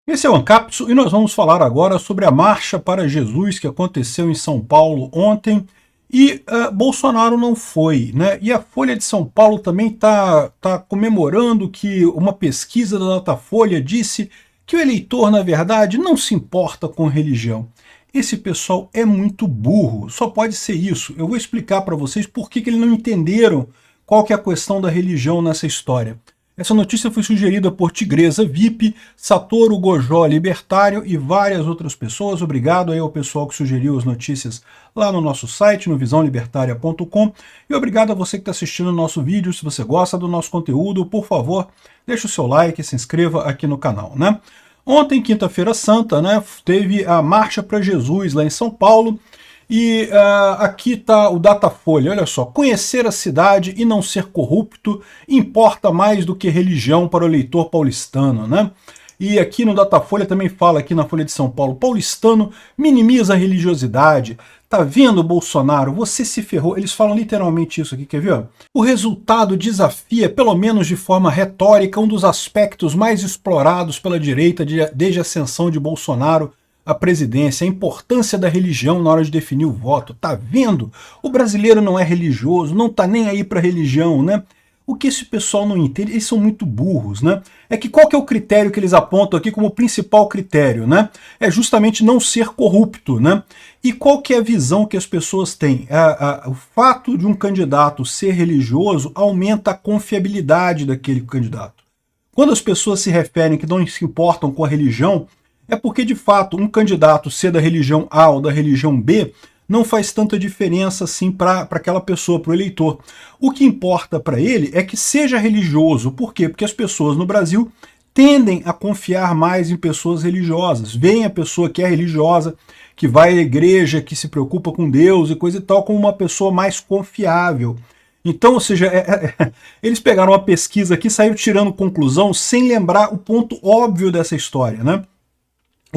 Esse é o Ancapso e nós vamos falar agora sobre a Marcha para Jesus que aconteceu em São Paulo ontem e Bolsonaro não foi, né? E a Folha de São Paulo também tá comemorando que uma pesquisa da Datafolha disse que o eleitor, na verdade, não se importa com religião. Esse pessoal é muito burro, só pode ser isso. Eu vou explicar para vocês por que eles não entenderam qual que é a questão da religião nessa história. Essa notícia foi sugerida por Tigresa VIP, Satoru Gojó Libertário e várias outras pessoas. Obrigado aí ao pessoal que sugeriu as notícias lá no nosso site, no visãolibertaria.com. E obrigado a você que está assistindo o nosso vídeo. Se você gosta do nosso conteúdo, por favor, deixe o seu like e se inscreva aqui no canal, né? Ontem, quinta-feira santa, né, teve a Marcha para Jesus lá em São Paulo. E aqui está o Datafolha, olha só, conhecer a cidade e não ser corrupto importa mais do que religião para o eleitor paulistano, né? E aqui no Datafolha também fala, aqui na Folha de São Paulo, paulistano minimiza a religiosidade. Tá vendo, Bolsonaro? Você se ferrou. Eles falam literalmente isso aqui, quer ver? O resultado desafia, pelo menos de forma retórica, um dos aspectos mais explorados pela direita desde a ascensão de Bolsonaro a presidência, a importância da religião na hora de definir o voto. Tá vendo? O brasileiro não é religioso, não tá nem aí para religião, né? O que esse pessoal não entende, eles são muito burros, né? É que qual que é o critério que eles apontam aqui como principal critério, né? É justamente não ser corrupto, né? E qual que é a visão que as pessoas têm? O fato de um candidato ser religioso aumenta a confiabilidade daquele candidato. Quando as pessoas se referem que não se importam com a religião, é porque, de fato, um candidato ser da religião A ou da religião B não faz tanta diferença assim para aquela pessoa, para o eleitor. O que importa para ele é que seja religioso. Por quê? Porque as pessoas no Brasil tendem a confiar mais em pessoas religiosas. Veem a pessoa que é religiosa, que vai à igreja, que se preocupa com Deus e coisa e tal, como uma pessoa mais confiável. Então, ou seja, eles pegaram uma pesquisa aqui e saíram tirando conclusão sem lembrar o ponto óbvio dessa história, né?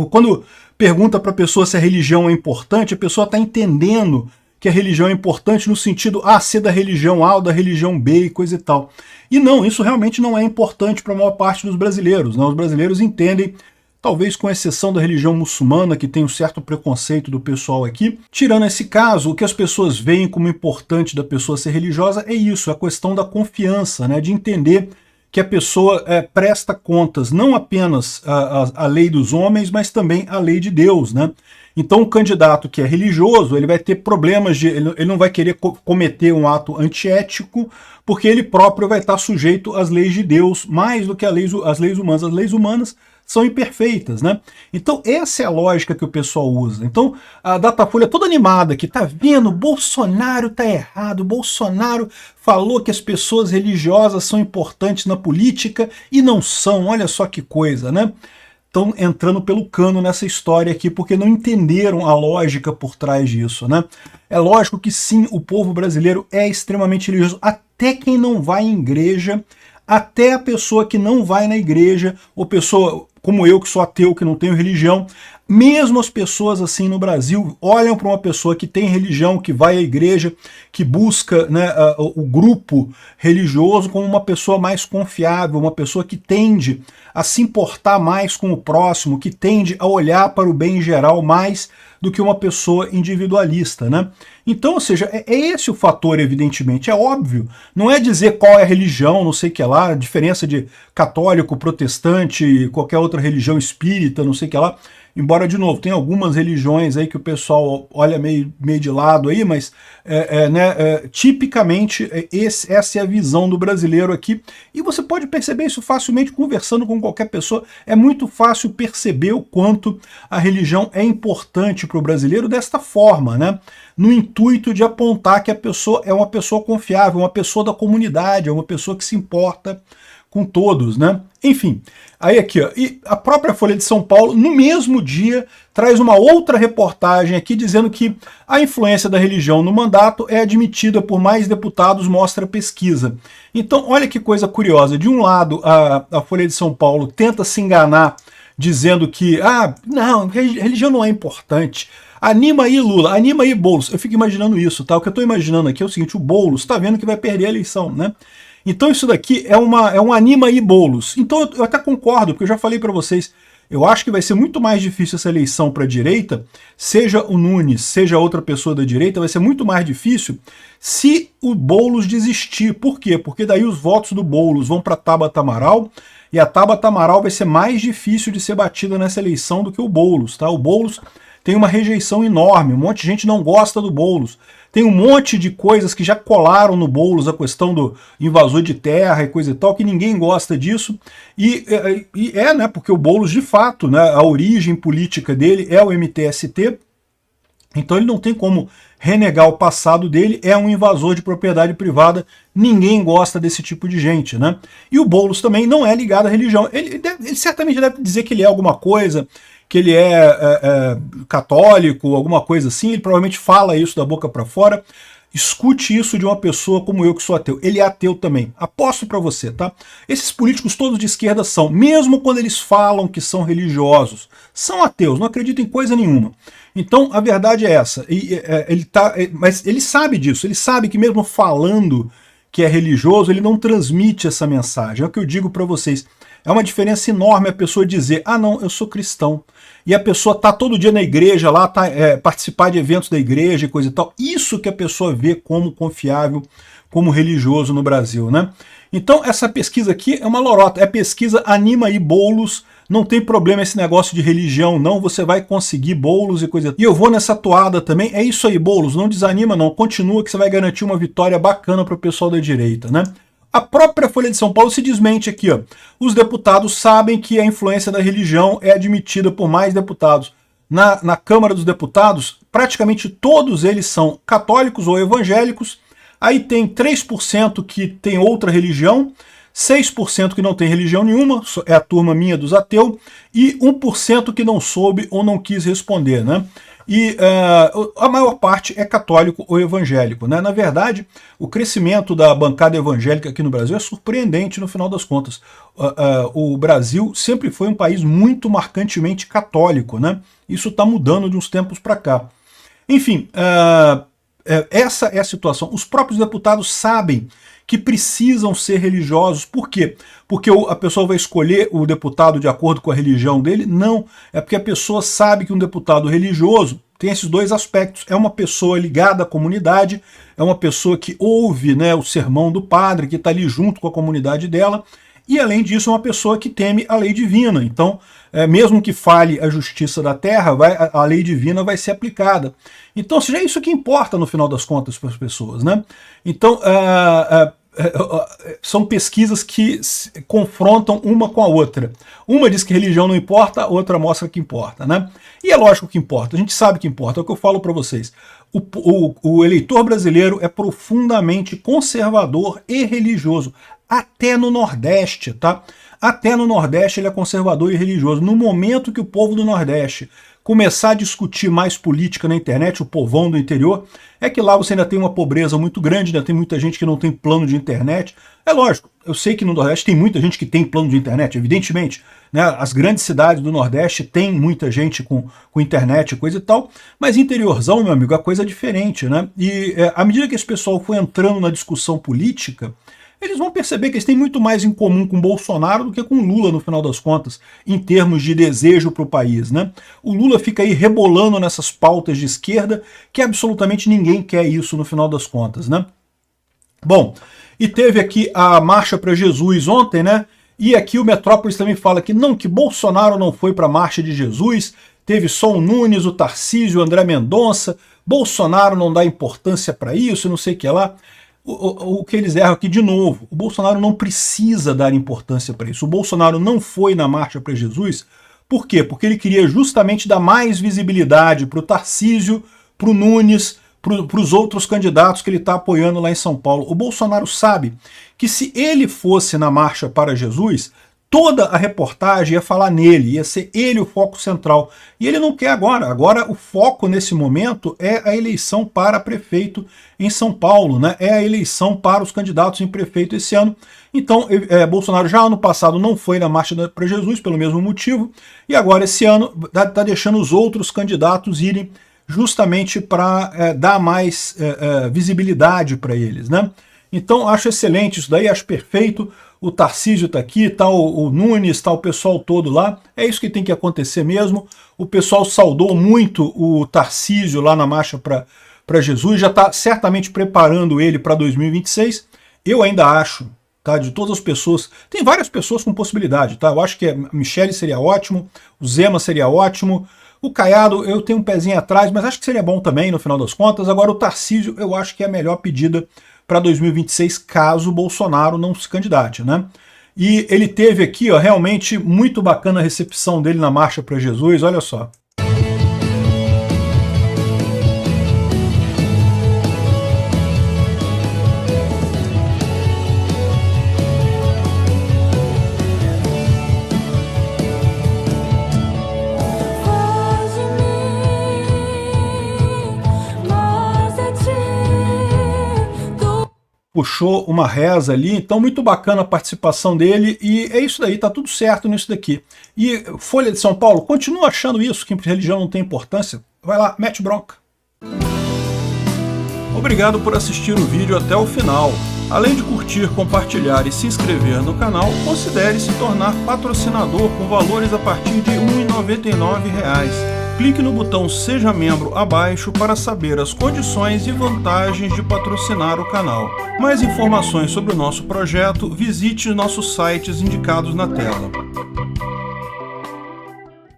Quando pergunta para a pessoa se a religião é importante, a pessoa está entendendo que a religião é importante no sentido, ser da religião A ou da religião B e coisa e tal. E não, isso realmente não é importante para a maior parte dos brasileiros, né? Os brasileiros entendem, talvez com exceção da religião muçulmana, que tem um certo preconceito do pessoal aqui. Tirando esse caso, o que as pessoas veem como importante da pessoa ser religiosa é isso, a questão da confiança, né? De entender que a pessoa presta contas não apenas à lei dos homens, mas também à lei de Deus, né? Então o candidato que é religioso, ele vai ter problemas, ele não vai querer cometer um ato antiético, porque ele próprio vai estar sujeito às leis de Deus, mais do que as leis humanas. As leis humanas são imperfeitas, né? Então essa é a lógica que o pessoal usa. Então a Datafolha toda animada que tá vendo, Bolsonaro tá errado, Bolsonaro falou que as pessoas religiosas são importantes na política e não são, olha só que coisa, né? Estão entrando pelo cano nessa história aqui porque não entenderam a lógica por trás disso, né? É lógico que sim, o povo brasileiro é extremamente religioso, até quem não vai em igreja, até a pessoa que não vai na igreja, ou pessoa como eu que sou ateu, que não tenho religião, mesmo as pessoas assim no Brasil olham para uma pessoa que tem religião, que vai à igreja, que busca, né, o grupo religioso como uma pessoa mais confiável, uma pessoa que tende a se importar mais com o próximo, que tende a olhar para o bem geral mais do que uma pessoa individualista, né? Então, ou seja, é esse o fator, evidentemente, é óbvio. Não é dizer qual é a religião, não sei o que lá, a diferença de católico, protestante, qualquer outra religião espírita, não sei o que lá. Embora, de novo, tem algumas religiões aí que o pessoal olha meio de lado aí, mas tipicamente essa é a visão do brasileiro aqui. E você pode perceber isso facilmente conversando com qualquer pessoa. É muito fácil perceber o quanto a religião é importante para o brasileiro desta forma, né? No intuito de apontar que a pessoa é uma pessoa confiável, uma pessoa da comunidade, é uma pessoa que se importa com todos, né? Enfim, aí aqui, ó, e a própria Folha de São Paulo, no mesmo dia, traz uma outra reportagem aqui dizendo que a influência da religião no mandato é admitida por mais deputados, mostra a pesquisa. Então, olha que coisa curiosa. De um lado, a Folha de São Paulo tenta se enganar dizendo que, não, religião não é importante. Anima aí Lula, anima aí Boulos. Eu fico imaginando isso, tá? O que eu estou imaginando aqui é o seguinte, o Boulos está vendo que vai perder a eleição, né? Então isso daqui é um anima aí Boulos. Então eu até concordo, porque eu já falei para vocês, Eu acho que vai ser muito mais difícil essa eleição para a direita, seja o Nunes, seja outra pessoa da direita, vai ser muito mais difícil se o Boulos desistir. Por quê? Porque daí os votos do Boulos vão para Tabata Amaral, e a Tabata Amaral vai ser mais difícil de ser batida nessa eleição do que o Boulos, tá? O Boulos tem uma rejeição enorme, um monte de gente não gosta do Boulos. Tem um monte de coisas que já colaram no Boulos, a questão do invasor de terra e coisa e tal, que ninguém gosta disso. Né, porque o Boulos, de fato, né, a origem política dele é o MTST, então ele não tem como renegar o passado dele, é um invasor de propriedade privada, ninguém gosta desse tipo de gente, né? E o Boulos também não é ligado à religião. Ele certamente deve dizer que ele é alguma coisa, que ele é católico, alguma coisa assim, ele provavelmente fala isso da boca para fora. Escute isso de uma pessoa como eu que sou ateu. Ele é ateu também, aposto para você, tá? Esses políticos todos de esquerda são, mesmo quando eles falam que são religiosos, são ateus, não acreditam em coisa nenhuma. Então a verdade é essa, mas ele sabe disso, ele sabe que mesmo falando que é religioso, ele não transmite essa mensagem. É o que eu digo para vocês. É uma diferença enorme a pessoa dizer, ah não, eu sou cristão. E a pessoa tá todo dia na igreja lá, participar de eventos da igreja e coisa e tal. Isso que a pessoa vê como confiável, como religioso no Brasil, né? Então essa pesquisa aqui é uma lorota, é pesquisa Anima e Boulos, não tem problema esse negócio de religião não, você vai conseguir Boulos e coisa. E eu vou nessa toada também, é isso aí Boulos, não desanima não, continua que você vai garantir uma vitória bacana para o pessoal da direita, né? A própria Folha de São Paulo se desmente aqui, ó. Os deputados sabem que a influência da religião é admitida por mais deputados. Na Câmara dos Deputados, praticamente todos eles são católicos ou evangélicos. Aí tem 3% que tem outra religião, 6% que não tem religião nenhuma, é a turma minha dos ateus, e 1% que não soube ou não quis responder, né? E a maior parte é católico ou evangélico, né? Na verdade, o crescimento da bancada evangélica aqui no Brasil é surpreendente no final das contas. O Brasil sempre foi um país muito marcantemente católico, né? Isso está mudando de uns tempos para cá. Enfim, essa é a situação. Os próprios deputados sabem que precisam ser religiosos. Por quê? Porque a pessoa vai escolher o deputado de acordo com a religião dele? Não. É porque a pessoa sabe que um deputado religioso tem esses dois aspectos. É uma pessoa ligada à comunidade, é uma pessoa que ouve, né, o sermão do padre, que está ali junto com a comunidade dela, e além disso é uma pessoa que teme a lei divina. Então, mesmo que fale a justiça da terra, a lei divina vai ser aplicada. Então, seja isso que importa no final das contas para as pessoas, né? Então, são pesquisas que se confrontam uma com a outra. Uma diz que religião não importa, a outra mostra que importa, né? E é lógico que importa, a gente sabe que importa, é o que eu falo para vocês. O eleitor brasileiro é profundamente conservador e religioso, até no Nordeste, tá? Até no Nordeste ele é conservador e religioso. No momento que o povo do Nordeste começar a discutir mais política na internet, o povão do interior, é que lá você ainda tem uma pobreza muito grande, ainda tem muita gente que não tem plano de internet. É lógico, eu sei que no Nordeste tem muita gente que tem plano de internet, evidentemente, né? As grandes cidades do Nordeste tem muita gente com internet e coisa e tal, mas interiorzão, meu amigo, a coisa é diferente, né? E à medida que esse pessoal for entrando na discussão política, eles vão perceber que eles têm muito mais em comum com Bolsonaro do que com Lula, no final das contas, em termos de desejo para o país, né? O Lula fica aí rebolando nessas pautas de esquerda, que absolutamente ninguém quer isso no final das contas, né? Bom, e teve aqui a Marcha para Jesus ontem, né? E aqui o Metrópolis também fala que não, que Bolsonaro não foi para a Marcha de Jesus, teve só o Nunes, o Tarcísio, o André Mendonça, Bolsonaro não dá importância para isso, não sei o que lá. O que eles erram aqui de novo, o Bolsonaro não precisa dar importância para isso. O Bolsonaro não foi na Marcha para Jesus, por quê? Porque ele queria justamente dar mais visibilidade para o Tarcísio, para o Nunes, para os outros candidatos que ele está apoiando lá em São Paulo. O Bolsonaro sabe que se ele fosse na Marcha para Jesus, toda a reportagem ia falar nele, ia ser ele o foco central. E ele não quer agora. Agora o foco nesse momento é a eleição para prefeito em São Paulo, né? É a eleição para os candidatos em prefeito esse ano. Então, Bolsonaro já ano passado não foi na Marcha para Jesus, pelo mesmo motivo, e agora esse ano está deixando os outros candidatos irem justamente para dar mais visibilidade para eles, né? Então, acho excelente isso daí, acho perfeito. o Tarcísio está aqui, está o Nunes, está o pessoal todo lá. É isso que tem que acontecer mesmo. O pessoal saudou muito o Tarcísio lá na Marcha para Jesus, já está certamente preparando ele para 2026. Eu ainda acho, tá, de todas as pessoas, tem várias pessoas com possibilidade, tá? Eu acho que a Michele seria ótimo, o Zema seria ótimo, o Caiado eu tenho um pezinho atrás, mas acho que seria bom também no final das contas. Agora o Tarcísio eu acho que é a melhor pedida para 2026, caso o Bolsonaro não se candidate, né? E ele teve aqui, ó, realmente muito bacana a recepção dele na Marcha para Jesus, olha só. Puxou uma reza ali, então muito bacana a participação dele, e é isso daí, tá tudo certo nisso daqui. E Folha de São Paulo, continua achando isso, que religião não tem importância? Vai lá, mete bronca. Obrigado por assistir o vídeo até o final. Além de curtir, compartilhar e se inscrever no canal, considere se tornar patrocinador com valores a partir de R$ 1,99. Clique no botão Seja Membro abaixo para saber as condições e vantagens de patrocinar o canal. Mais informações sobre o nosso projeto, visite nossos sites indicados na tela.